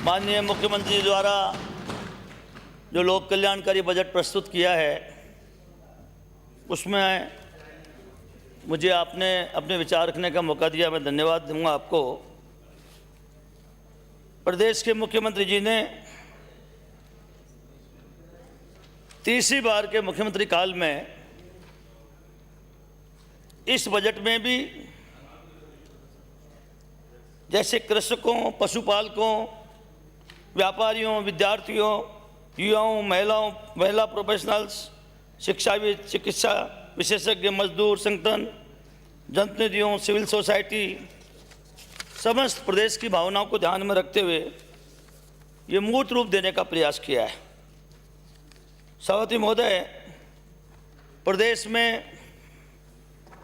माननीय मुख्यमंत्री जी द्वारा जो लोक कल्याणकारी बजट प्रस्तुत किया है उसमें मुझे आपने अपने विचार रखने का मौका दिया। मैं धन्यवाद दूंगा आपको। प्रदेश के मुख्यमंत्री जी ने तीसरी बार के मुख्यमंत्री काल में इस बजट में भी जैसे कृषकों, पशुपालकों, व्यापारियों, विद्यार्थियों, युवाओं, महिला प्रोफेशनल्स, शिक्षाविद, चिकित्सा विशेषज्ञ, मजदूर संगठन, जनप्रतिनिधियों, सिविल सोसाइटी, समस्त प्रदेश की भावनाओं को ध्यान में रखते हुए ये मूर्त रूप देने का प्रयास किया है। सभापति महोदय, प्रदेश में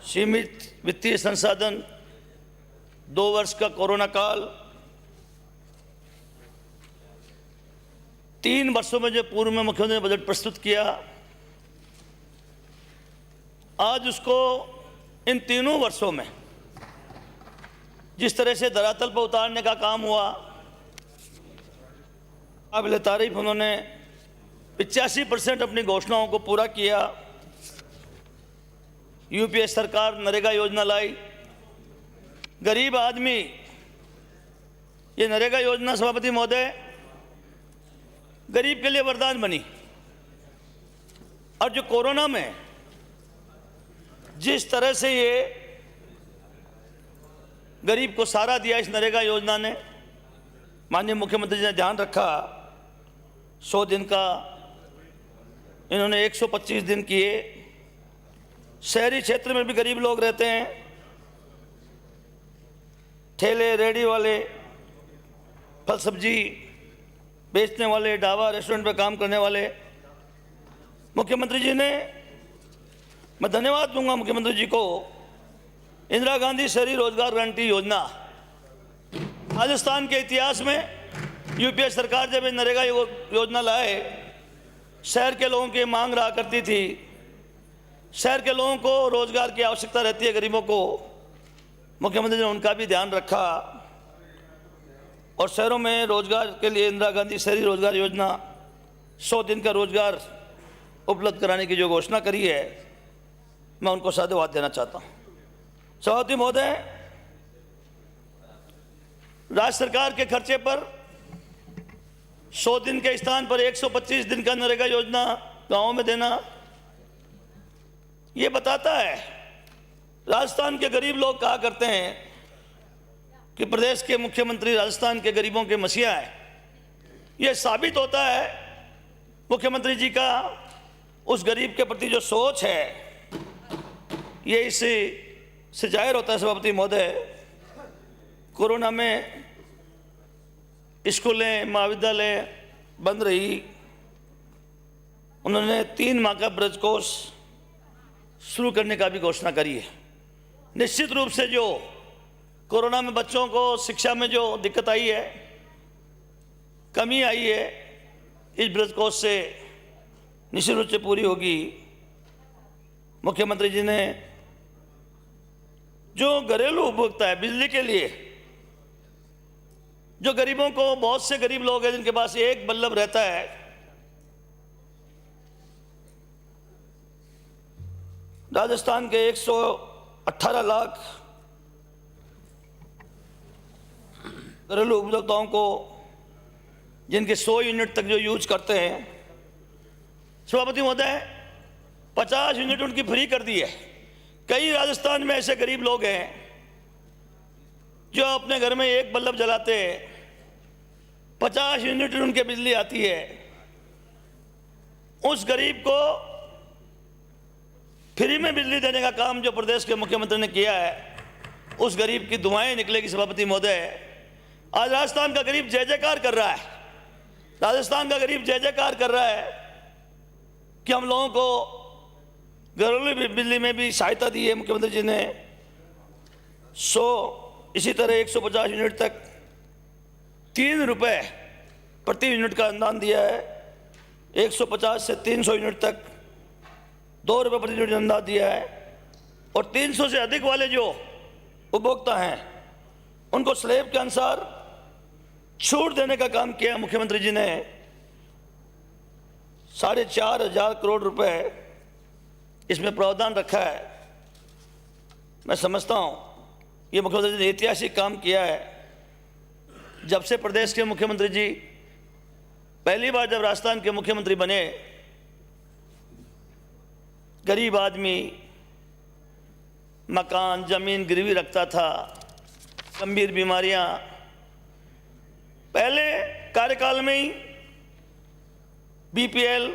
सीमित वित्तीय संसाधन, 2 वर्ष का कोरोना काल, 3 वर्षों में जो पूर्व में मुख्यमंत्री ने बजट प्रस्तुत किया, आज उसको इन 3 वर्षों में जिस तरह से धरातल पर उतारने का काम हुआ, काबिल तारीफ उन्होंने 85% अपनी घोषणाओं को पूरा किया। यूपीए सरकार नरेगा योजना लाई, गरीब आदमी, ये नरेगा योजना सभापति महोदय गरीब के लिए वरदान बनी। और जो कोरोना में जिस तरह से ये गरीब को सहारा दिया इस नरेगा योजना ने, माननीय मुख्यमंत्री जी ने ध्यान रखा। 100 दिन का इन्होंने 125 दिन किए। शहरी क्षेत्र में भी गरीब लोग रहते हैं, ठेले रेडी वाले, फल सब्जी बेचने वाले, ढाबा रेस्टोरेंट पे काम करने वाले। मुख्यमंत्री जी ने, मैं धन्यवाद दूंगा मुख्यमंत्री जी को, इंदिरा गांधी शहरी रोजगार गारंटी योजना, राजस्थान के इतिहास में यूपीए सरकार जब नरेगा योजना लाए, शहर के लोगों की मांग रहा करती थी। शहर के लोगों को रोजगार की आवश्यकता रहती है, गरीबों को। मुख्यमंत्री ने उनका भी ध्यान रखा और शहरों में रोजगार के लिए इंदिरा गांधी शहरी रोजगार योजना, 100 दिन का रोजगार उपलब्ध कराने की जो घोषणा करी है, मैं उनको साधुवाद देना चाहता हूँ। सभापति महोदय, राज्य सरकार के खर्चे पर 100 दिन के स्थान पर 125 दिन का नरेगा योजना गांवों में देना, ये बताता है, राजस्थान के गरीब लोग कहा करते हैं कि प्रदेश के मुख्यमंत्री राजस्थान के गरीबों के मसीहा हैं। यह साबित होता है मुख्यमंत्री जी का उस गरीब के प्रति जो सोच है, ये इससे जाहिर होता है। सभापति महोदय, कोरोना में स्कूलें, महाविद्यालय बंद रही, उन्होंने 3 माह का ब्रज कोर्स शुरू करने का भी घोषणा करी है। निश्चित रूप से जो कोरोना में बच्चों को शिक्षा में जो दिक्कत आई है, कमी आई है, इस ब्रज कोर्स से निश्चित रूप से पूरी होगी। मुख्यमंत्री जी ने जो घरेलू उपभोक्ता है बिजली के लिए, जो गरीबों को, बहुत से गरीब लोग हैं जिनके पास एक बल्ब रहता है, राजस्थान के 118 लाख घरेलू उपभोक्ताओं को, जिनके 100 यूनिट तक जो यूज करते हैं, सभापति महोदय 50 यूनिट उनकी फ्री कर दी है। कई राजस्थान में ऐसे गरीब लोग हैं जो अपने घर में एक बल्ब जलाते हैं, 50 यूनिट उनके बिजली आती है। उस गरीब को फ्री में बिजली देने का काम जो प्रदेश के मुख्यमंत्री ने किया है, उस गरीब की दुआएं निकलेगी। सभापति महोदय, आज राजस्थान का गरीब जय जयकार कर रहा है, राजस्थान का गरीब जय जयकार कर रहा है कि हम लोगों को घरेलू बिजली में भी सहायता दी है मुख्यमंत्री जी ने। 100, इसी तरह 150 यूनिट तक 3 रुपये प्रति यूनिट का अनुदान दिया है। 150 से 300 यूनिट तक 2 रुपये प्रति यूनिट अनुदान दिया है। और 300 से अधिक वाले जो उपभोक्ता हैं उनको स्लैब के अनुसार छूट देने का काम किया मुख्यमंत्री जी ने। 4,500 करोड़ रुपए इसमें प्रावधान रखा है। मैं समझता हूं ये मुख्यमंत्री जी ने ऐतिहासिक काम किया है। जब से प्रदेश के मुख्यमंत्री जी पहली बार जब राजस्थान के मुख्यमंत्री बने, गरीब आदमी मकान जमीन गिरवी रखता था, गंभीर बीमारियां, पहले कार्यकाल में ही बीपीएल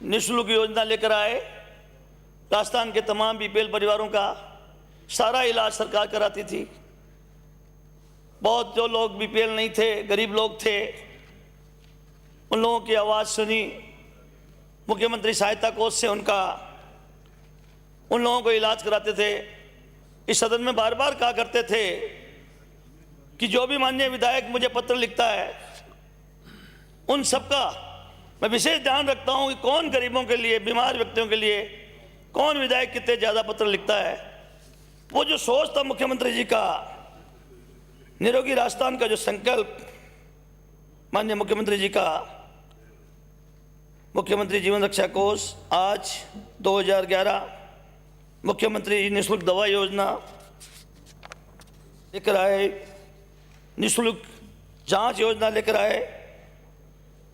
निःशुल्क योजना लेकर आए। राजस्थान के तमाम बीपीएल परिवारों का सारा इलाज सरकार कराती थी। बहुत जो लोग बीपीएल नहीं थे, गरीब लोग थे, उन लोगों की आवाज़ सुनी, मुख्यमंत्री सहायता कोष से उन लोगों को इलाज कराते थे। इस सदन में बार बार कहा करते थे कि जो भी माननीय विधायक मुझे पत्र लिखता है, उन सबका मैं विशेष ध्यान रखता हूं कि कौन गरीबों के लिए, बीमार व्यक्तियों के लिए कौन विधायक कितने ज़्यादा पत्र लिखता है। वो जो सोच था मुख्यमंत्री जी का, निरोगी राजस्थान का जो संकल्प माननीय मुख्यमंत्री जी का, मुख्यमंत्री जीवन रक्षा कोष आज 2011, मुख्यमंत्री निःशुल्क दवा योजना लेकर आए, निःशुल्क जांच योजना लेकर आए,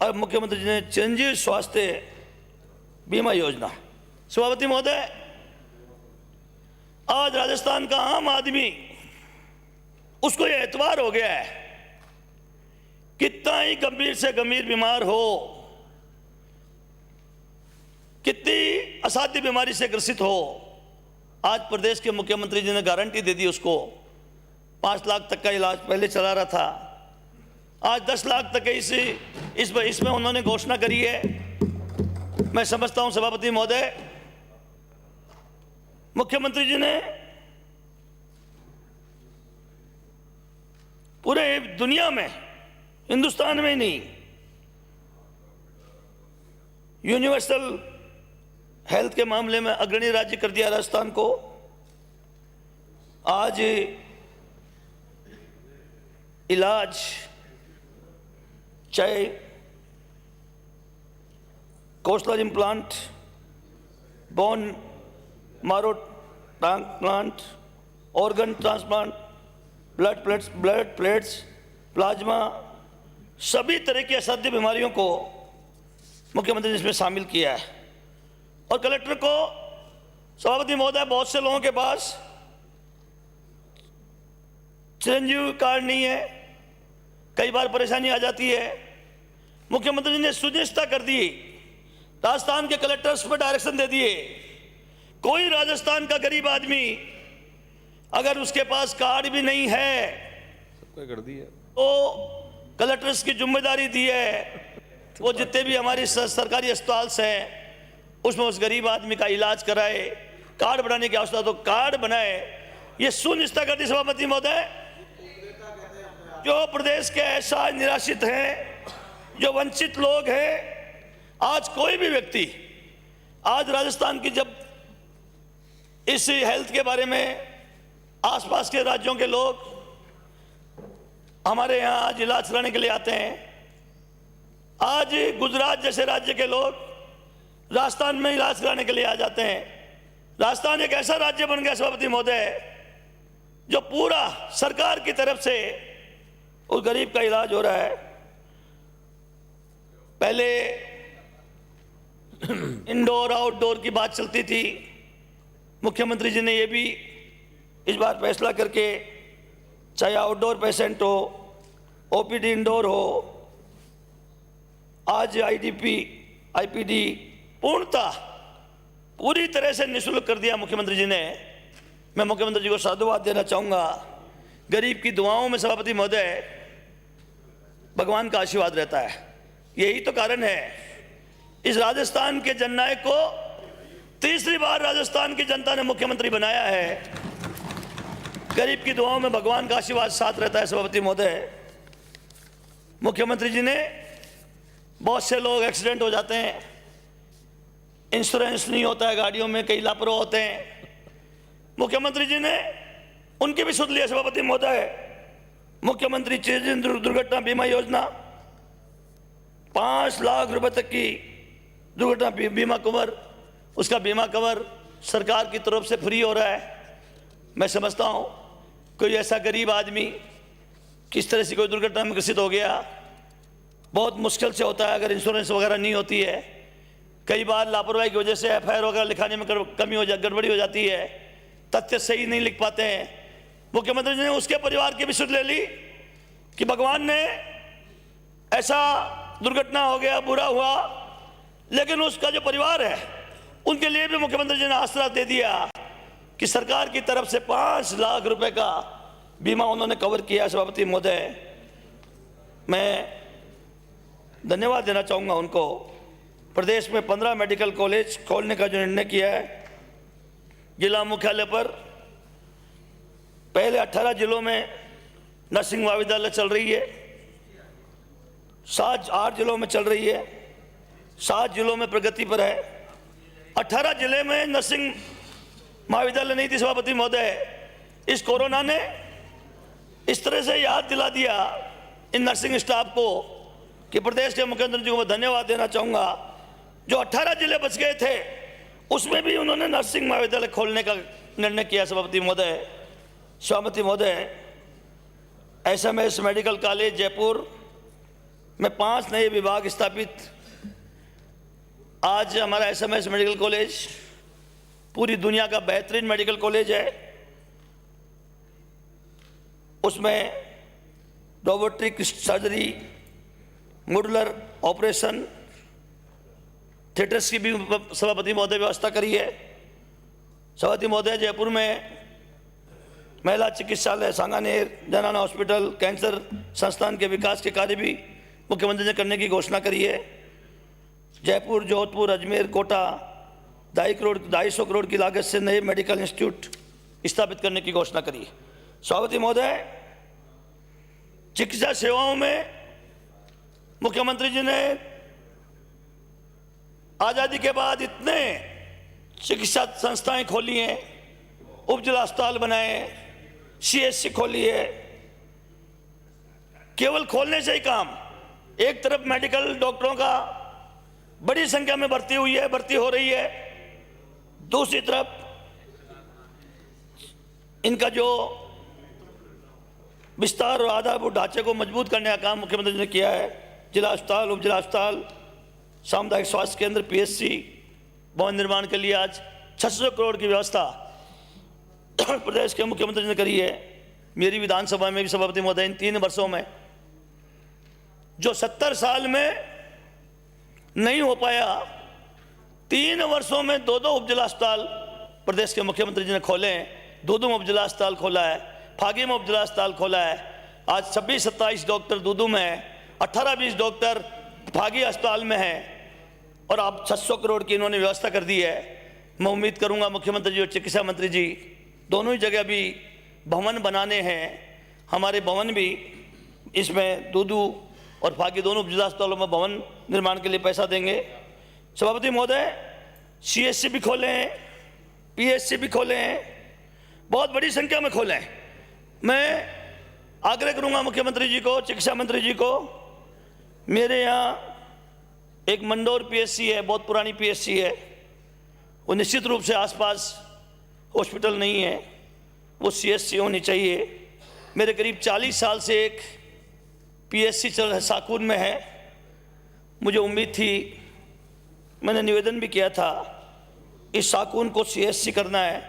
और मुख्यमंत्री जी ने चिरंजीवी स्वास्थ्य बीमा योजना। सभापति महोदय, आज राजस्थान का आम आदमी, उसको यह एतबार हो गया है, कितना ही गंभीर से गंभीर बीमार हो, कितनी असाध्य बीमारी से ग्रसित हो, आज प्रदेश के मुख्यमंत्री जी ने गारंटी दे दी उसको। 5 लाख तक का इलाज पहले चला रहा था, आज 10 लाख तक इसमें उन्होंने घोषणा करी है। मैं समझता हूं सभापति महोदय, मुख्यमंत्री जी ने पूरे दुनिया में, हिंदुस्तान में ही नहीं, यूनिवर्सल हेल्थ के मामले में अग्रणी राज्य कर दिया राजस्थान को। आज इलाज चाहे coastal implant, bone marrow transplant, organ transplant, blood plates, plasma, सभी तरह की असाध्य बीमारियों को मुख्यमंत्री ने इसमें शामिल किया है। और कलेक्टर को, सभापति महोदय, बहुत से लोगों के पास चिरंजीवी कार्ड नहीं है, कई बार परेशानी आ जाती है। मुख्यमंत्री जी ने सुनिश्चित कर दी, राजस्थान के कलेक्टर्स पर डायरेक्शन दे दिए, कोई राजस्थान का गरीब आदमी अगर उसके पास कार्ड भी नहीं है कर दी है, तो कलेक्टर्स की जिम्मेदारी दी है, वो जितने भी हमारी सरकारी अस्पताल हैं उसमें उस गरीब आदमी का इलाज कराए। कार्ड बनाने की आवश्यकता तो कार्ड बनाए, ये सुनिश्चित कर दी। सभापति महोदय, जो प्रदेश के ऐसा निराश्रित हैं, जो वंचित लोग हैं, आज कोई भी व्यक्ति, आज राजस्थान की जब इस हेल्थ के बारे में आसपास के राज्यों के लोग हमारे यहाँ आज इलाज कराने के लिए आते हैं, आज गुजरात जैसे राज्य के लोग राजस्थान में इलाज कराने के लिए आ जाते हैं। राजस्थान एक ऐसा राज्य बन गया सभापति महोदय, जो पूरा सरकार की तरफ से उस गरीब का इलाज हो रहा है। पहले इंडोर आउटडोर की बात चलती थी, मुख्यमंत्री जी ने ये भी इस बार फैसला करके, चाहे आउटडोर पेशेंट हो, ओपीडी इंडोर हो, आज आईडीपी आईपीडी पूर्णतः पूरी तरह से निःशुल्क कर दिया मुख्यमंत्री जी ने। मैं मुख्यमंत्री जी को साधुवाद देना चाहूँगा। गरीब की दुआओं में सभापति महोदय भगवान का आशीर्वाद रहता है। यही तो कारण है इस राजस्थान के जननायक को तीसरी बार राजस्थान की जनता ने मुख्यमंत्री बनाया है। गरीब की दुआओं में भगवान का आशीर्वाद साथ रहता है। सभापति महोदय, मुख्यमंत्री जी ने, बहुत से लोग एक्सीडेंट हो जाते हैं, इंश्योरेंस नहीं होता है गाड़ियों में, कई लापरवाह होते हैं, मुख्यमंत्री जी ने उनकी भी सुध लिया। सभापति महोदय, मुख्यमंत्री चिरंजीवी दुर्घटना बीमा योजना, 5 लाख रुपए तक की दुर्घटना बीमा कवर, उसका बीमा कवर सरकार की तरफ से फ्री हो रहा है। मैं समझता हूँ कोई ऐसा गरीब आदमी किस तरह से कोई दुर्घटना में ग्रसित हो गया, बहुत मुश्किल से होता है अगर इंश्योरेंस वगैरह नहीं होती है। कई बार लापरवाही की वजह से एफआईआर वगैरह लिखाने में कमी हो गड़बड़ी हो जाती है, तथ्य सही नहीं लिख पाते हैं। मुख्यमंत्री जी ने उसके परिवार की भी सुध ले ली कि भगवान ने ऐसा दुर्घटना हो गया, बुरा हुआ, लेकिन उसका जो परिवार है उनके लिए भी मुख्यमंत्री जी ने आश्वासन दे दिया कि सरकार की तरफ से 5 लाख रुपए का बीमा उन्होंने कवर किया। सभापति महोदय, मैं धन्यवाद देना चाहूँगा उनको। प्रदेश में 15 मेडिकल कॉलेज खोलने का जो निर्णय किया है जिला मुख्यालय पर, पहले 18 जिलों में नर्सिंग महाविद्यालय चल रही है, 8 जिलों में चल रही है, 7 जिलों में प्रगति पर है। 18 जिले में नर्सिंग महाविद्यालय नहीं थी सभापति महोदय। इस कोरोना ने इस तरह से याद दिला दिया इन नर्सिंग स्टाफ को कि प्रदेश के मुख्यमंत्री जी को मैं धन्यवाद देना चाहूँगा। जो 18 जिले बच गए थे उसमें भी उन्होंने नर्सिंग महाविद्यालय खोलने का निर्णय किया। सभापति महोदय, एसएमएस मेडिकल कॉलेज जयपुर में 5 नए विभाग स्थापित। आज हमारा एसएमएस मेडिकल कॉलेज पूरी दुनिया का बेहतरीन मेडिकल कॉलेज है। उसमें robotic surgery, modular operation theatres की भी सभापति महोदय व्यवस्था करी है। सभापति महोदय, जयपुर में महिला चिकित्सालय, सांगानेर, जनाना हॉस्पिटल, कैंसर संस्थान के विकास के कार्य भी मुख्यमंत्री ने करने की घोषणा करी है। जयपुर, जोधपुर, अजमेर, कोटा 250 करोड़ की लागत से नए मेडिकल इंस्टीट्यूट स्थापित करने की घोषणा करी है। सभापति महोदय, चिकित्सा सेवाओं में मुख्यमंत्री जी ने आज़ादी के बाद इतने चिकित्सा संस्थाएं खोली हैं, उप जिला अस्पताल बनाए, सीएचसी खोली है। केवल खोलने से ही काम, एक तरफ मेडिकल डॉक्टरों का बड़ी संख्या में भर्ती हो रही है, दूसरी तरफ इनका जो विस्तार और आधारभूत ढांचे को मजबूत करने का काम मुख्यमंत्री ने किया है। जिला अस्पताल, उप जिला अस्पताल, सामुदायिक स्वास्थ्य केंद्र, पीएचसी भवन निर्माण के लिए आज 600 करोड़ की व्यवस्था प्रदेश के मुख्यमंत्री ने करी है। मेरी विधानसभा में भी सभापति महोदय, इन 3 वर्षों में जो 70 साल में नहीं हो पाया, 3 वर्षों में 2 उप जिला अस्पताल प्रदेश के मुख्यमंत्री जी ने खोले हैं। 2 उप जिला अस्पताल खोला है, फागी में उप जिला अस्पताल खोला है। आज 26-27 डॉक्टर दूदू में है, 18-20 डॉक्टर फागी अस्पताल में है, और आप 600 करोड़ की इन्होंने व्यवस्था कर दी है। मैं उम्मीद करूंगा मुख्यमंत्री जी और चिकित्सा मंत्री जी दोनों ही जगह भी भवन बनाने हैं। हमारे भवन भी इसमें दूदू और फागी दोनों जिला अस्पतालों में भवन निर्माण के लिए पैसा देंगे। सभापति महोदय, सीएचसी भी खोले हैं, पीएचसी भी खोले हैं, बहुत बड़ी संख्या में खोले हैं। मैं आग्रह करूंगा मुख्यमंत्री जी को, चिकित्सा मंत्री जी को, मेरे यहाँ एक मंडोर पीएचसी है, बहुत पुरानी पीएचसी है, वो निश्चित रूप से आसपास हॉस्पिटल नहीं है, वो सीएचसी होनी चाहिए। मेरे करीब 40 साल से एक पीएचसी चल रहा है, साकून में है। मुझे उम्मीद थी, मैंने निवेदन भी किया था, इस साकून को सीएचसी करना है।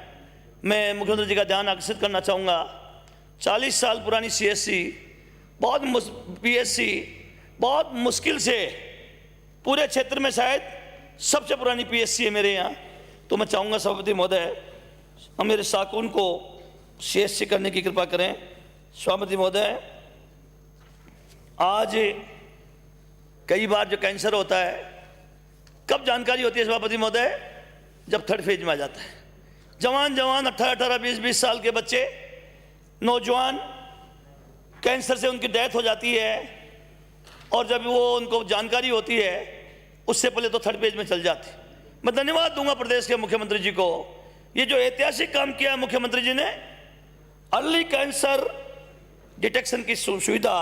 मैं मुख्यमंत्री जी का ध्यान आकर्षित करना चाहूँगा, 40 साल पुरानी सीएचसी, पीएचसी बहुत मुश्किल से पूरे क्षेत्र में शायद सबसे पुरानी पीएचसी है मेरे यहाँ। तो मैं चाहूँगा सभापति महोदय, हम मेरे साकून को सीएचसी करने की कृपा करें। सभापति महोदय, आज कई बार जो कैंसर होता है, कब जानकारी होती है सभापति महोदय? जब 3rd फेज में आ जाता है। जवान 18, 20 साल के बच्चे, नौजवान, कैंसर से उनकी डेथ हो जाती है, और जब वो उनको जानकारी होती है उससे पहले तो 3rd फेज में चल जाती। मैं धन्यवाद दूंगा प्रदेश के मुख्यमंत्री जी को, ये जो ऐतिहासिक काम किया है मुख्यमंत्री जी ने, अर्ली कैंसर डिटेक्शन की सुविधा,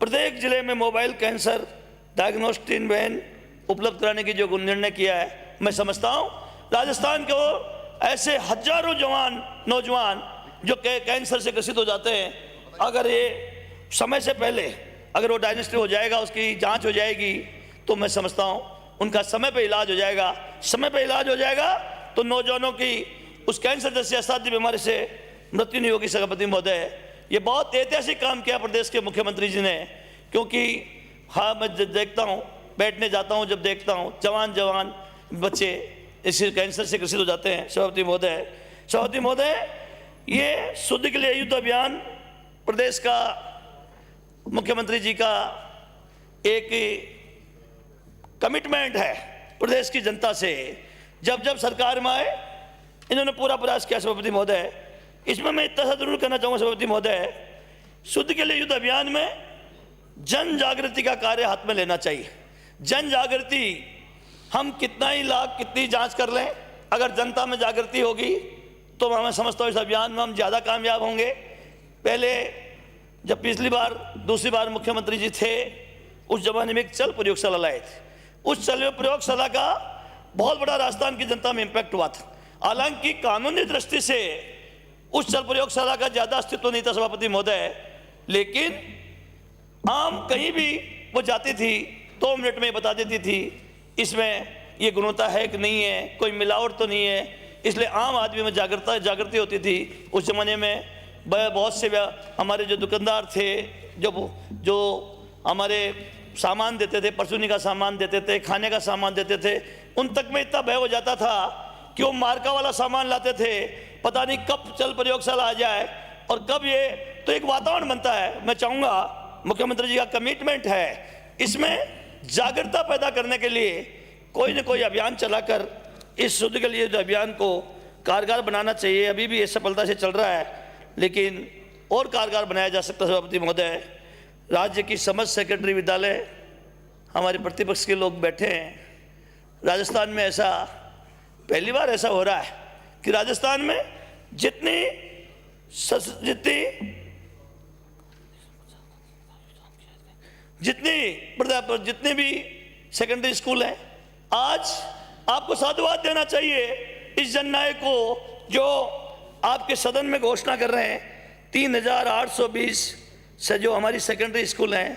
प्रत्येक जिले में मोबाइल कैंसर डायग्नोस्टिक वैन उपलब्ध कराने की जो निर्णय किया है, मैं समझता हूँ राजस्थान को ऐसे हजारों नौजवान जो कैंसर से ग्रसित हो जाते हैं, अगर ये समय से पहले अगर वो डायग्नोस्टिक हो जाएगा, उसकी जांच हो जाएगी, तो मैं समझता हूँ उनका समय पे इलाज हो जाएगा। समय पे इलाज हो जाएगा तो नौजवानों की उस कैंसर जैसी असाध्य बीमारी से मृत्यु नहीं होगी। सभापति महोदय, ये बहुत ऐतिहासिक काम किया प्रदेश के मुख्यमंत्री जी ने, क्योंकि हाँ मैं देखता हूँ, बैठने जाता हूँ, जब देखता हूँ जवान बच्चे इस कैंसर से ग्रसित हो जाते हैं। सभापति महोदय, ये शुद्ध के लिए युद्ध अभियान प्रदेश का मुख्यमंत्री जी का एक कमिटमेंट है प्रदेश की जनता से। जब सरकार में आए इन्होंने पूरा प्रयास किया। सभापति महोदय, इसमें मैं इतना सा जरूर कहना चाहूँगा सभापति महोदय, शुद्ध के लिए युद्ध अभियान में जन जागृति का कार्य हाथ में लेना चाहिए। जन जागृति, हम कितनी जांच कर लें, अगर जनता में जागृति होगी तो मैं समझता हूँ इस अभियान में हम ज़्यादा कामयाब होंगे। पहले जब पिछली बार दूसरी बार मुख्यमंत्री जी थे, उस जमाने में एक चल प्रयोगशाला लाए थे। उस चल प्रयोगशाला का बहुत बड़ा राजस्थान की जनता में इम्पैक्ट हुआ था। हालांकि कानूनी दृष्टि से उस चल प्रयोगशाला का ज़्यादा अस्तित्व नहीं था सभापति महोदय, लेकिन आम कहीं भी वो जाती थी 2 मिनट में बता देती थी इसमें ये गुणवत्ता है कि नहीं है, कोई मिलावट तो नहीं है। इसलिए आम आदमी में जागृति होती थी। उस जमाने में बहुत से हमारे जो दुकानदार थे, जो हमारे सामान देते थे, परचूनी का सामान देते थे, खाने का सामान देते थे, उन तक में इतना भय हो जाता था कि वो मार्का वाला सामान लाते थे, पता नहीं कब चल प्रयोगशाला आ जाए और कब ये, तो एक वातावरण बनता है। मैं चाहूँगा मुख्यमंत्री जी का कमिटमेंट है, इसमें जागरूकता पैदा करने के लिए कोई न कोई अभियान चलाकर इस शुद्ध के लिए जो अभियान को कारगर बनाना चाहिए। अभी भी ये सफलता से चल रहा है, लेकिन और कारगर बनाया जा सकता है। सभापति महोदय, राज्य की समस्त सेकेंडरी विद्यालय, हमारे प्रतिपक्ष के लोग बैठे हैं, राजस्थान में ऐसा पहली बार ऐसा हो रहा है कि राजस्थान में जितने भी सेकेंडरी स्कूल हैं, आज आपको साधुवाद देना चाहिए इस जननायक को जो आपके सदन में घोषणा कर रहे हैं 3820 से जो हमारी सेकेंडरी स्कूल हैं।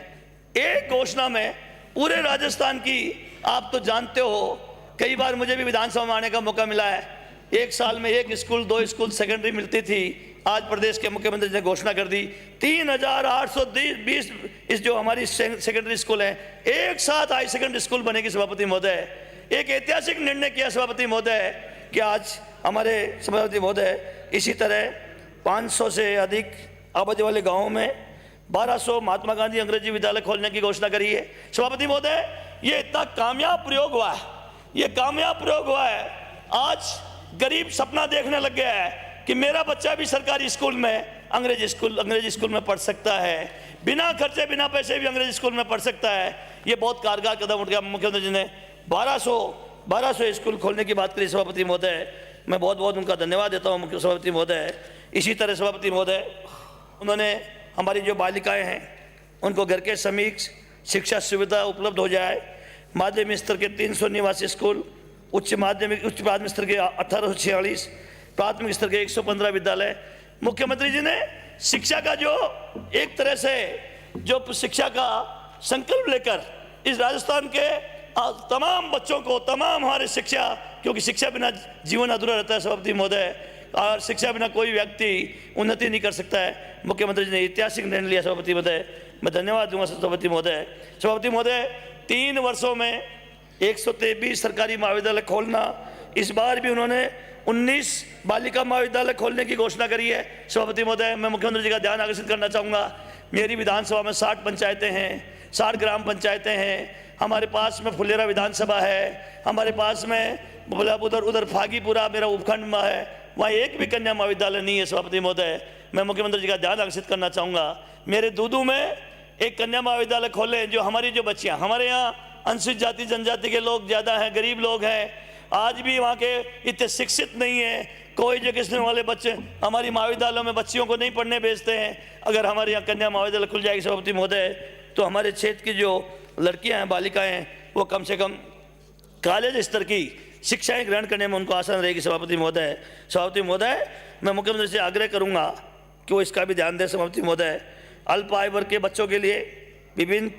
एक घोषणा में पूरे राजस्थान की, आप तो जानते हो, कई बार मुझे भी विधानसभा में आने का मौका मिला है, एक साल में 1 स्कूल 2 स्कूल सेकेंडरी मिलती थी। आज प्रदेश के मुख्यमंत्री ने घोषणा कर दी 3820 इस जो हमारी सेकेंडरी स्कूल है, एक साथ हाई सेकेंडरी स्कूल बनेगी। सभापति महोदय, एक ऐतिहासिक निर्णय किया सभापति महोदय कि आज हमारे सभापति महोदय इसी तरह 500 से अधिक आबादी वाले गाँवों में 1200 महात्मा गांधी अंग्रेजी विद्यालय खोलने की घोषणा करी है। सभापति महोदय, ये इतना कामयाब प्रयोग हुआ है, ये कामयाब प्रयोग हुआ है। आज गरीब सपना देखने लग गया है कि मेरा बच्चा भी सरकारी स्कूल में अंग्रेजी स्कूल में पढ़ सकता है, बिना खर्चे बिना पैसे भी अंग्रेजी स्कूल में पढ़ सकता है। ये बहुत कारगर कदम उठ गया। मुख्यमंत्री जी ने 1200 स्कूल खोलने की बात करी। सभापति महोदय, मैं बहुत बहुत उनका धन्यवाद देता हूँ मुख्य सभापति महोदय। इसी तरह सभापति महोदय, उन्होंने हमारी जो बालिकाएं हैं उनको घर के समीप शिक्षा सुविधा उपलब्ध हो जाए। माध्यमिक स्तर के 300 निवासी स्कूल, उच्च प्राथमिक स्तर के 1846, प्राथमिक स्तर के 115 विद्यालय। मुख्यमंत्री जी ने शिक्षा का जो एक तरह से जो शिक्षा का संकल्प लेकर इस राजस्थान के तमाम बच्चों को, तमाम हमारे शिक्षा, क्योंकि शिक्षा बिना जीवन अधूरा रहता है सभापति महोदय, और शिक्षा बिना कोई व्यक्ति उन्नति नहीं कर सकता है। मुख्यमंत्री जी ने ऐतिहासिक निर्णय लिया। सभापति महोदय, मैं धन्यवाद दूंगा सभापति महोदय। सभापति महोदय, 3 वर्षों में 123 सरकारी महाविद्यालय खोलना, इस बार भी उन्होंने 19 बालिका महाविद्यालय खोलने की घोषणा करी है। सभापति महोदय, मैं मुख्यमंत्री जी का ध्यान आकर्षित करना चाहूँगा, मेरी विधानसभा में 60 पंचायतें हैं, 60 ग्राम पंचायतें हैं। हमारे पास में फुलेरा विधानसभा है, हमारे पास में उधर फागीपुरा मेरा उपखंड में है, वहाँ एक भी कन्या महाविद्यालय नहीं है। सभापति महोदय, मैं मुख्यमंत्री जी का ध्यान आकर्षित करना चाहूँगा, मेरे दूदू में एक कन्या महाविद्यालय खोले। जो हमारी जो बच्चियाँ, हमारे यहाँ अनुसूचित जाति जनजाति के लोग ज़्यादा हैं, गरीब लोग हैं, आज भी वहाँ के इतने शिक्षित नहीं है, को एजुकेशन वाले बच्चे हमारी महाविद्यालयों में बच्चियों को नहीं पढ़ने भेजते हैं। अगर हमारे यहाँ कन्या महाविद्यालय खुल जाएगी सभापति महोदय, तो हमारे क्षेत्र की जो लड़कियाँ हैं, बालिकाएँ हैं, वो कम से कम कॉलेज स्तर की शिक्षाएं ग्रहण करने में उनको आसान रहेगी सभापति महोदय। सभापति महोदय, मैं मुख्यमंत्री से आग्रह करूंगा कि वो इसका भी ध्यान दें सभापति महोदय। अल्प आय वर्ग के बच्चों के लिए विभिन्न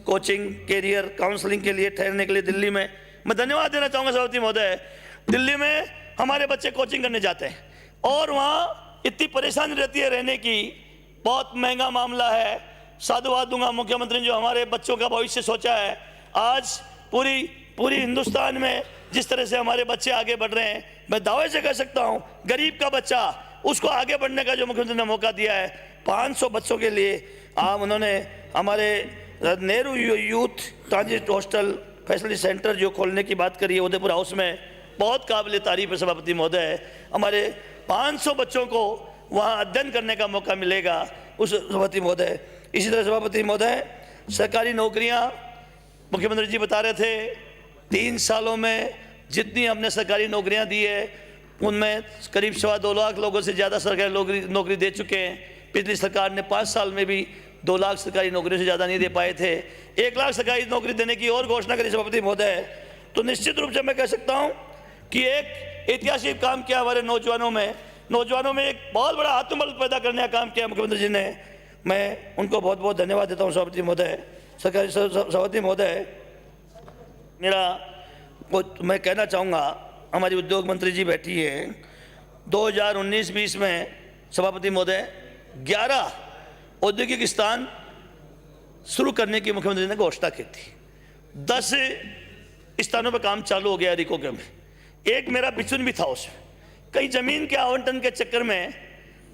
कोचिंग, कैरियर काउंसलिंग के लिए ठहरने के लिए दिल्ली में, मैं धन्यवाद देना चाहूँगा सभापति महोदय। दिल्ली में हमारे बच्चे कोचिंग करने जाते हैं और वहाँ इतनी परेशानी रहती है रहने की, बहुत महंगा मामला है। साधुवाद दूंगा मुख्यमंत्री ने जो हमारे बच्चों का भविष्य सोचा है। आज पूरी हिंदुस्तान में जिस तरह से हमारे बच्चे आगे बढ़ रहे हैं, मैं दावे से कह सकता हूं, गरीब का बच्चा उसको आगे बढ़ने का जो मुख्यमंत्री ने मौका दिया है, 500 बच्चों के लिए उन्होंने हमारे Nehru youth transit hostel facility centre जो खोलने की बात करी है उदयपुर हाउस में, बहुत काबिल तारीफ है सभापति महोदय। हमारे 500 बच्चों को वहाँ अध्ययन करने का मौका मिलेगा उस सभापति महोदय। इसी तरह सभापति महोदय, सरकारी नौकरियाँ मुख्यमंत्री जी बता रहे थे, 3 सालों में जितनी हमने सरकारी नौकरियां दी है उनमें करीब 2.25 लाख लोगों से ज़्यादा सरकारी नौकरी दे चुके हैं। पिछली सरकार ने 5 साल में भी 2 लाख सरकारी नौकरियों से ज़्यादा नहीं दे पाए थे। 1 लाख सरकारी नौकरी देने की और घोषणा करी सभापति महोदय। तो निश्चित रूप से मैं कह सकता हूँ कि एक ऐतिहासिक काम किया हमारे नौजवानों में एक बहुत बड़ा आत्मबल पैदा करने का काम किया मुख्यमंत्री जी ने। मैं उनको बहुत बहुत धन्यवाद देता हूँ सभापति महोदय। सभापति महोदय, मैं कहना चाहूँगा, हमारी उद्योग मंत्री जी बैठी है, 2019-20 में सभापति महोदय 11 औद्योगिक स्थान शुरू करने की मुख्यमंत्री ने घोषणा की थी। 10 स्थानों पर काम चालू हो गया रिको के में। एक मेरा बिचुन भी था उसमें। कई जमीन के आवंटन के चक्कर में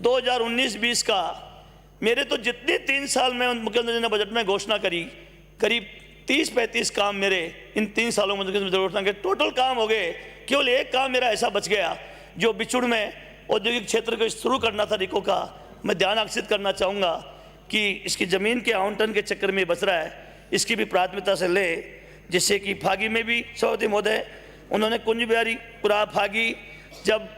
2019-20 का मेरे तो जितने 3 साल में मुख्यमंत्री जी ने बजट में घोषणा करी, करीब 30-35 काम मेरे इन 3 सालों में घोषणा के टोटल काम हो गए। केवल एक काम मेरा ऐसा बच गया जो बिचुड़ में औद्योगिक क्षेत्र को शुरू करना था रिको का। मैं ध्यान आकर्षित करना चाहूँगा कि इसकी ज़मीन के आवंटन के चक्कर में बच रहा है, इसकी भी प्राथमिकता से ले, जिससे कि फागी में भी सभापति महोदय उन्होंने कुंज बिहारी पुरा फागी जब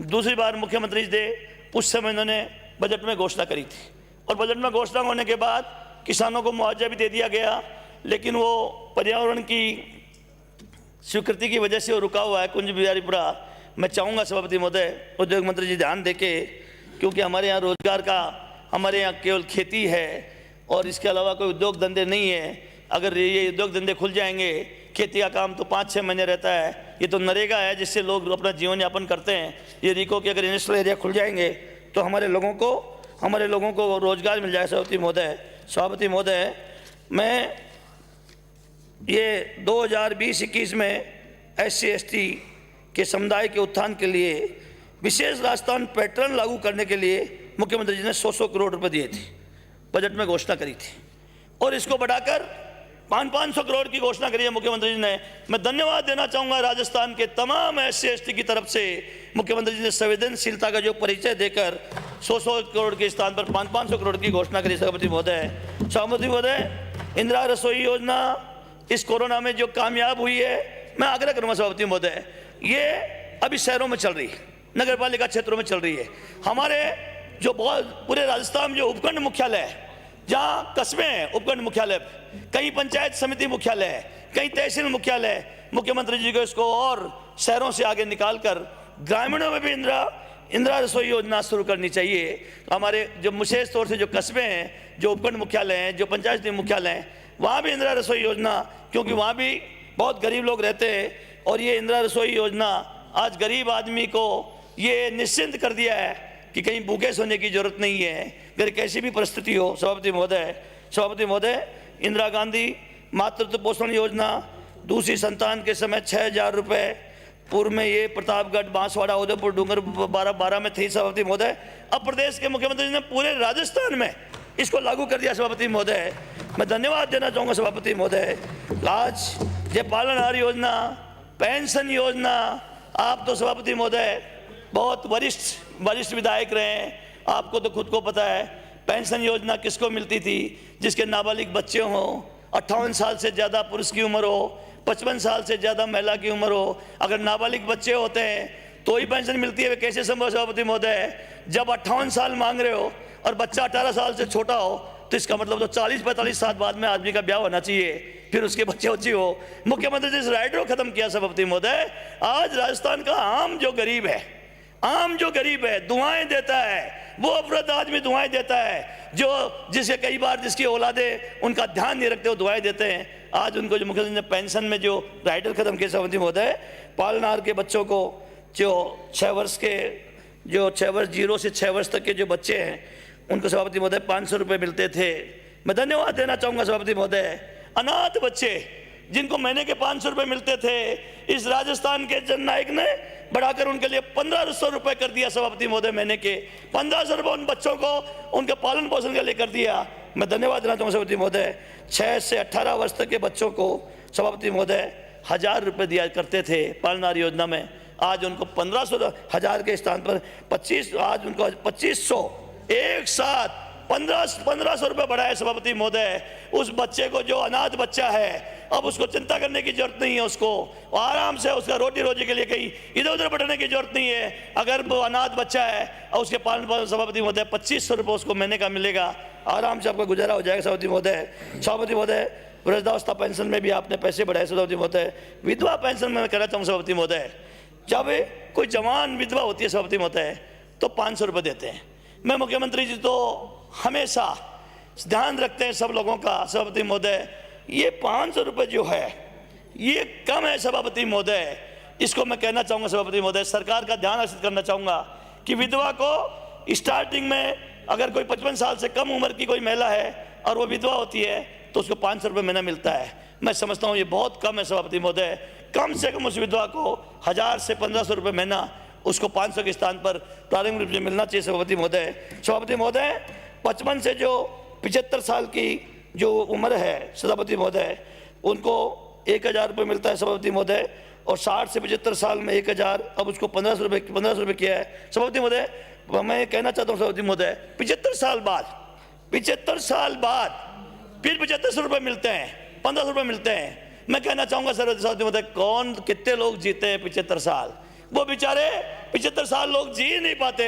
दूसरी बार मुख्यमंत्री थे उस समय उन्होंने बजट में घोषणा करी थी, और बजट में घोषणा होने के बाद किसानों को मुआवजा भी दे दिया गया, लेकिन वो पर्यावरण की स्वीकृति की वजह से वो रुका हुआ है कुंज बिहारीपुरा। मैं चाहूँगा सभापति महोदय, उद्योग मंत्री जी ध्यान देके, क्योंकि हमारे यहाँ रोजगार का, हमारे यहाँ केवल खेती है और इसके अलावा कोई उद्योग धंधे नहीं है। अगर ये उद्योग धंधे खुल जाएंगे, खेती का काम तो 5-6 महीने रहता है, ये तो नरेगा है जिससे लोग अपना जीवन यापन करते हैं। ये रिको के अगर इंडस्ट्रियल एरिया खुल जाएंगे तो हमारे लोगों को रोजगार मिल जाए सभापति महोदय। सभापति महोदय, मैं ये 2020-21 में SC/ST के समुदाय के उत्थान के लिए विशेष राजस्थान पैटर्न लागू करने के लिए मुख्यमंत्री जी ने 100 करोड़ रुपए दिए थे, बजट में घोषणा करी थी, और इसको बढ़ाकर 500 करोड़ की घोषणा करी है मुख्यमंत्री जी ने। मैं धन्यवाद देना चाहूँगा राजस्थान के तमाम SC/ST की तरफ से। मुख्यमंत्री जी ने संवेदनशीलता का जो परिचय देकर 100 करोड़ के स्थान पर 500 करोड़ की घोषणा करी सभापति महोदय। सभापति महोदय, इंदिरा रसोई योजना इस कोरोना में जो कामयाब हुई है, मैं आग्रह करूँगा सभापति महोदय, ये अभी शहरों में चल रही है, नगर पालिका क्षेत्रों में चल रही है। हमारे जो बहुत पूरे राजस्थान में जो उपखंड मुख्यालय है, जहाँ कस्बे हैं उपखंड मुख्यालय, कहीं पंचायत समिति मुख्यालय है, कहीं तहसील मुख्यालय है, मुख्यमंत्री जी को इसको और शहरों से आगे निकालकर ग्रामीणों में भी इंदिरा रसोई योजना शुरू करनी चाहिए। हमारे जो विशेष तौर से जो कस्बे हैं, जो उपखंड मुख्यालय हैं, जो पंचायत मुख्यालय हैं, वहाँ भी इंदिरा रसोई योजना, क्योंकि वहाँ भी बहुत गरीब लोग रहते हैं, और ये इंदिरा रसोई योजना आज गरीब आदमी को ये निश्चिंत कर दिया है कि कहीं भूखे सोने की जरूरत नहीं है, अगर कैसी भी परिस्थिति हो। सभापति महोदय, इंदिरा गांधी मातृत्व पोषण योजना, दूसरी संतान के समय 6,000 रुपये, पूर्व में ये प्रतापगढ़, बांसवाड़ा, उदयपुर, डूंगर 12 में थी सभापति महोदय। अब प्रदेश के मुख्यमंत्री ने पूरे राजस्थान में इसको लागू कर दिया सभापति महोदय। मैं धन्यवाद देना चाहूँगा सभापति महोदय। आज ये पालनहार योजना, पेंशन योजना, आप तो सभापति महोदय बहुत वरिष्ठ विधायक रहे हैं, आपको तो खुद को पता है पेंशन योजना किसको मिलती थी, जिसके नाबालिग बच्चे हों, 58 साल से ज़्यादा पुरुष की उम्र हो, 55 साल से ज़्यादा महिला की उम्र हो। अगर नाबालिग बच्चे होते हैं तो ही पेंशन मिलती है, वे कैसे संभव सभापति महोदय? जब 58 साल मांग रहे हो और बच्चा 18 साल से छोटा हो तो इसका मतलब तो 40-45 साल बाद में आदमी का ब्याह होना चाहिए, फिर उसके बच्चे बच्ची हो। मुख्यमंत्री जी इस राइडर को खत्म किया सभापति महोदय। आज राजस्थान का आम जो गरीब है दुआएं देता है, वो अवृद्ध आदमी दुआएं देता है, जो जिसे कई बार जिसकी औलादे उनका ध्यान नहीं रखते, वो दुआएं देते हैं। आज उनको जो मुख्यमंत्री ने पेंशन में जो राइडर खत्म किया सभापति महोदय, पालनार के बच्चों को जो 6 वर्ष के जो 0 से 6 वर्ष तक के जो बच्चे हैं उनको सभापति महोदय 500 रुपये मिलते थे। मैं धन्यवाद देना चाहूँगा सभापति महोदय। अनाथ बच्चे जिनको महीने के 500 रुपये मिलते थे, इस राजस्थान के जननायक ने बढ़ाकर उनके लिए 1500 रुपये कर दिया सभापति महोदय। महीने के 1500 रुपये उन बच्चों को उनके पालन पोषण के लिए कर दिया। मैं धन्यवाद देना चाहूँगा सभापति महोदय। 6 से 18 वर्ष तक के बच्चों को सभापति महोदय 1000 रुपये दिया करते थे पालनार योजना में, आज उनको 1500 1000 के स्थान पर 25, आज उनको 2500 एक साथ 1500 रुपये बढ़ाए सभापति महोदय। उस बच्चे को जो अनाथ बच्चा है, अब उसको चिंता करने की जरूरत नहीं है, उसको आराम से उसका रोटी रोजी के लिए कहीं इधर उधर भटकने की जरूरत नहीं है। अगर वो अनाथ बच्चा है और उसके पालन पोषण सभापति महोदय 2500 रुपये उसको महीने का मिलेगा, आराम से आपका गुजारा हो जाएगा सभापति महोदय। सभापति महोदय, वृद्धावस्था पेंशन में भी आपने पैसे बढ़ाए सभापति महोदय। विधवा पेंशन में मैं कहना चाहूँ सभापति महोदय, जब कोई जवान विधवा होती है सभापति महोदय तो 500 रुपये देते हैं। मैं मुख्यमंत्री जी तो हमेशा ध्यान रखते हैं सब लोगों का सभापति महोदय। ये 500 रुपये जो है ये कम है सभापति महोदय। इसको मैं कहना चाहूँगा सभापति महोदय, सरकार का ध्यान आकर्षित करना चाहूँगा कि विधवा को स्टार्टिंग में अगर कोई 55 साल से कम उम्र की कोई महिला है और वो विधवा होती है तो उसको 500 रुपये महीना मिलता है। मैं समझता हूँ ये बहुत कम है सभापति महोदय। कम से कम उस विधवा को 1000 से 1500 रुपये महीना उसको 500 के स्थान पर प्रारंभिक रूप से मिलना चाहिए सभापति महोदय। सभापति महोदय, 55 से जो 75 साल की जो उम्र है सभापति महोदय, उनको 1000 रुपये मिलता है सभापति महोदय, और 60 से 75 साल में 1000, अब उसको 1500 रुपये किया है सभापति महोदय। मैं कहना चाहता हूँ सभापति महोदय, 75 साल बाद फिर 7500 रुपये मिलते हैं, 1500 रुपये मिलते हैं। मैं कहना चाहूँगा सभापति महोदय, कितने लोग जीते हैं 75 साल? वो बेचारे 75 साल लोग जी नहीं पाते।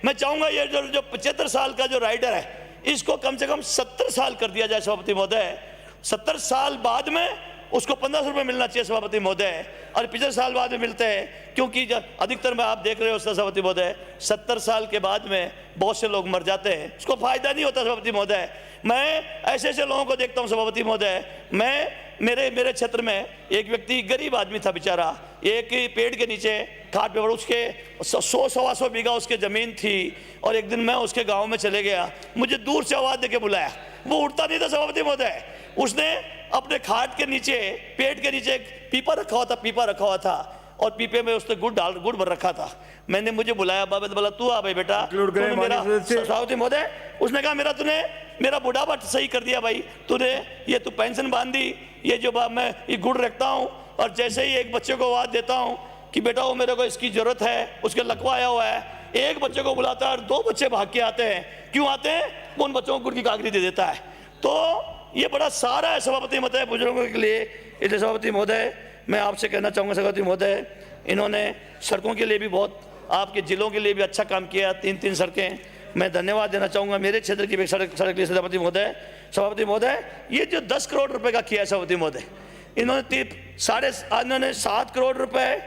मैं चाहूँगा ये जो 75 साल का जो राइडर है इसको कम से कम 70 साल कर दिया जाए सभापति महोदय। 70 साल बाद में उसको 1500 रुपये मिलना चाहिए सभापति महोदय, और 75 साल बाद में मिलते हैं, क्योंकि अधिकतर में आप देख रहे हो सभापति महोदय 70 साल के बाद में बहुत से लोग मर जाते हैं, उसको फायदा नहीं होता सभापति महोदय। मैं ऐसे लोगों को देखता हूँ सभापति महोदय। मैं मेरे क्षेत्र में एक व्यक्ति गरीब आदमी था बेचारा, एक पेड़ के नीचे खाट पे, उसके 100-125 बीघा उसके ज़मीन थी, और एक दिन मैं उसके गांव में चले गया, मुझे दूर से आवाज़ देके बुलाया, वो उठता नहीं था सभापति महोदय। उसने अपने खाट के नीचे, पेड़ के नीचे पीपा रखा हुआ था, और पीपे में उसने गुड़ भर रखा था। मैंने मुझे बुलाया, बाबा बोला तू आ भाई बेटा, मेरा सभापति महोदय। उसने कहा तूने मेरा बुढ़ापा सही कर दिया भाई, तूने तू पेंशन बांधी, ये जो मैं ये गुड़ रखता हूँ, और जैसे ही एक बच्चे को आवाज़ देता हूँ कि बेटा वो मेरे को इसकी ज़रूरत है, उसके लकवा आया हुआ है, एक बच्चे को बुलाता है और 2 बच्चे भाग के आते हैं। क्यों आते हैं? वो उन बच्चों को गुड़ की कागजी दे देता है। तो ये बड़ा सारा है सभापति महोदय बुजुर्गों के लिए। इसलिए सभापति महोदय, मैं आपसे कहना चाहूँगा सभापति महोदय, इन्होंने सड़कों के लिए भी बहुत, आपके ज़िलों के लिए भी अच्छा काम किया, 3 सड़कें। मैं धन्यवाद देना चाहूँगा मेरे क्षेत्र की सड़क के लिए सभापति महोदय। सभापति महोदय, ये जो 10 करोड़ रुपए का किया है सभापति महोदय, इन्होंने 7 करोड़ रुपए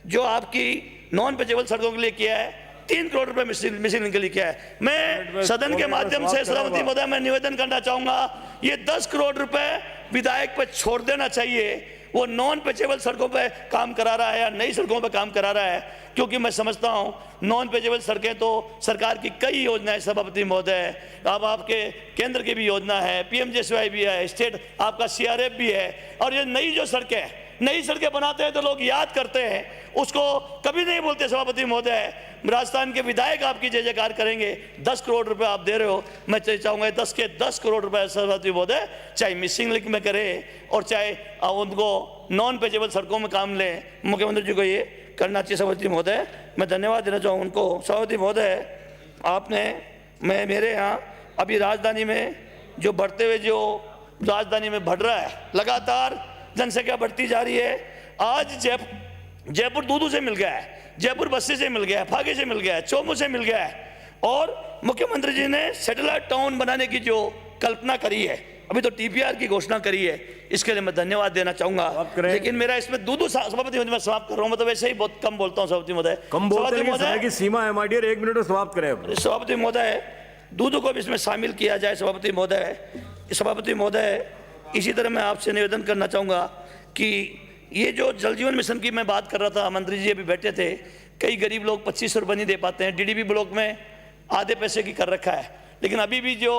जो आपकी नॉन पेचेबल सड़कों के लिए किया है, 3 करोड़ रुपए मिसिंग के लिए किया है। मैं सदन के माध्यम से सभापति महोदय मैं निवेदन करना चाहूँगा, ये 10 करोड़ रुपए विधायक पर छोड़ देना चाहिए। वो नॉन पेचेबल सड़कों पे काम करा रहा है या नई सड़कों पे काम करा रहा है, क्योंकि मैं समझता हूँ नॉन पेचेबल सड़कें तो सरकार की कई योजनाएं सभापति महोदय, अब आपके केंद्र की भी योजना है, PMJSY भी है, स्टेट आपका CRF भी है, और ये नई सड़कें बनाते हैं तो लोग याद करते हैं, उसको कभी नहीं बोलते सभापति महोदय। राजस्थान के विधायक आपकी जय जयकार करेंगे। 10 करोड़ रुपए आप दे रहे हो, मैं चाहूँगा 10 के 10 करोड़ रुपए सभापति महोदय चाहे मिसिंग लिंक में करे और चाहे उनको नॉन पेचेबल सड़कों में काम ले, मुख्यमंत्री जी को ये करना चाहिए सभापति महोदय। मैं धन्यवाद देना चाहूँ उनको। सभापति महोदय, आपने मेरे यहाँ अभी राजधानी में जो बढ़ते हुए जो राजधानी में बढ़ रहा है, लगातार जनसंख्या बढ़ती जा रही है। आज जयपुर दूधू से मिल गया है, जयपुर बस्ती से मिल गया है, फागे से मिल गया है, चोमू से मिल गया है, और मुख्यमंत्री जी ने सैटेलाइट टाउन बनाने की जो कल्पना करी है, अभी तो टीपीआर की घोषणा करी है, इसके लिए मैं धन्यवाद देना चाहूंगा। लेकिन मेरा इसमें दूध सभापति मैं समाप्त कर रहा हूं, मैं तो वैसे ही बहुत कम बोलता हूं सभापति महोदय। कम बोलते हैं, समय की सीमा है माय डियर, 1 मिनट में समाप्त करें। सभापति महोदय, दूध को भी इसमें शामिल किया जाए सभापति महोदय। सभापति महोदय, इसी तरह मैं आपसे निवेदन करना चाहूँगा कि ये जो जल जीवन मिशन की मैं बात कर रहा था, मंत्री जी अभी बैठे थे, कई गरीब लोग 25 रुपये नहीं दे पाते हैं, डीडीबी ब्लॉक में आधे पैसे की कर रखा है, लेकिन अभी भी जो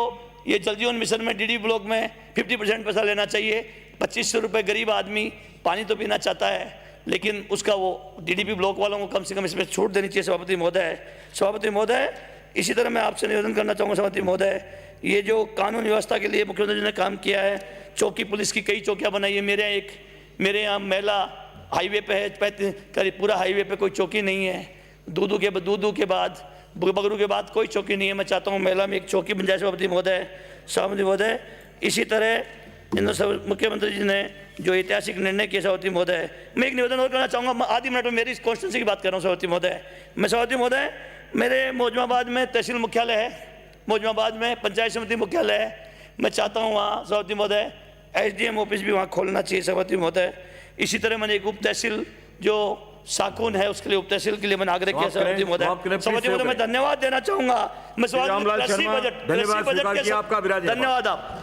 ये जल जीवन मिशन में डीडीबी ब्लॉक में 50% पैसा लेना चाहिए। 2500 रुपये गरीब आदमी पानी तो पीना चाहता है, लेकिन उसका वो डीडीबी ब्लॉक वालों को कम से कम इसमें छूट देनी चाहिए सभापति महोदय। सभापति महोदय, इसी तरह मैं आपसे निवेदन करना चाहूँगा सभापति महोदय, ये जो कानून व्यवस्था के लिए मुख्यमंत्री जी ने काम किया है, चौकी पुलिस की कई चौकियाँ बनाई है। मेरे यहाँ मेला हाईवे पे है, करीब पूरा हाईवे पे कोई चौकी नहीं है। दूधू के बाद बगरू के बाद कोई चौकी नहीं है। मैं चाहता हूँ मेला में एक चौकी बन जाए सभापति महोदय। सभापति महोदय, इसी तरह इन सब मुख्यमंत्री जी ने जो ऐतिहासिक निर्णय किया सभापति महोदय, मैं एक निवेदन और करना चाहूँगा। आधी मिनट में मेरी कॉन्स्टिट्यूंसी की बात कर रहा हूँ सभापति महोदय। मैं सभापति महोदय, मेरे मौजमाबाद में तहसील मुख्यालय है, मौजमाबाद में पंचायत समिति मुख्यालय है। मैं चाहता हूँ वहाँ सभापति महोदय एसडीएम ऑफिस भी वहाँ खोलना चाहिए सभापति महोदय। इसी तरह मैंने एक उप तहसील जो साकून है उसके लिए उप तहसील के लिए मैंने आग्रह किया सभापति महोदय। सभापति महोदय, मैं धन्यवाद देना चाहूँगा। मैं सवाल धन्यवाद आप।